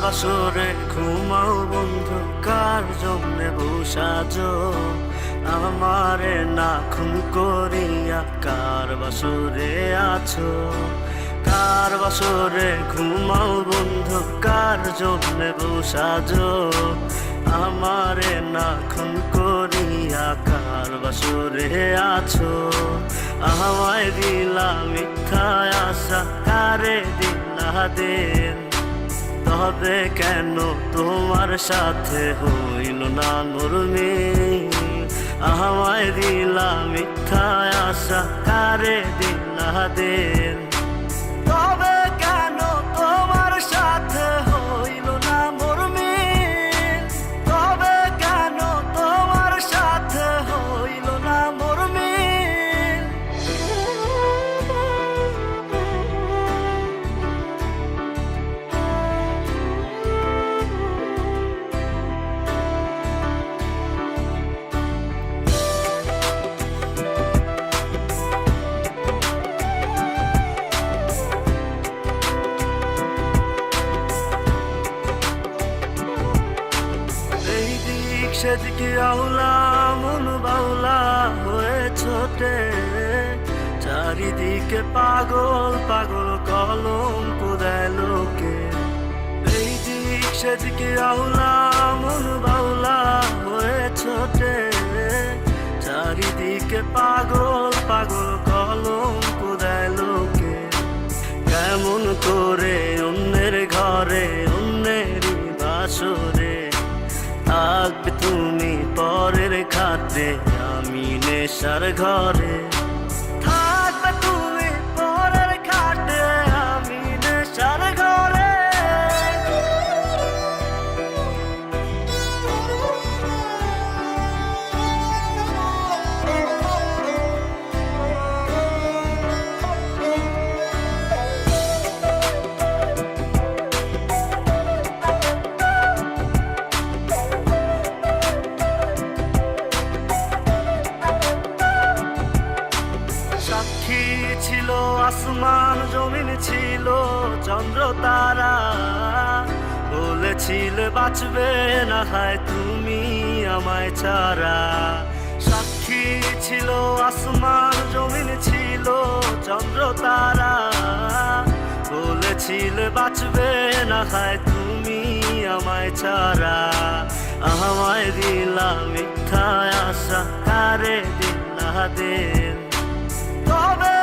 বাসরে ঘুমাও বন্ধু, কার জন্যে বসাজো আমারে না খুন করিয়া? কার বাসরে আছো? কার বাসরে ঘুমাও বন্ধু, কার জন্যে বসাজো আমারে না খুন করিয়া? কার বাসরে আছো? আমায় দিলা মিথ্যা আশা, কারে দিলা দিন? তবে কেন তোমার সাথে হইল না মোর মিল? আমায় দিলা মিথ্যা আশা, কারে দিলা দিন? তবে কেন তোমার সাথে হইল না মোর মিল? তবে কেন তোমার সাথে হইল না মোর মিল? সেদিকে আউলা মন বাউলা হয়ে ছোটে, চারিদিকে পাগল পাগল কলঙ্ক দেয় লোকে। এই দিক সেদিকে আউলা মন বাউলা হয়ে ছোটে, চারিদিকে পাগল পাগল কলঙ্ক দেয় লোকে। কেমন করে অন্যের ঘরে অন্যেরই বাসরে থাকবে তুমি পরের খাতে? আমি নেশার ঘরে থাকবে তুমি পরের খাতে, আমি নেশার ঘরে। সাক্ষী ছিল আসমান জমিন, ছিল চন্দ্র তারা, বলেছিলে বাঁচবে না হয় তুমি আমায় ছাড়া। সাক্ষী ছিল আসমান জমিন, ছিল চন্দ্র তারা, বলেছিলে বাঁচবে না হয় তুমি আমায় ছাড়া। আমায় দিলা মিথ্যা আশা, কারে দিলা দিন? তবে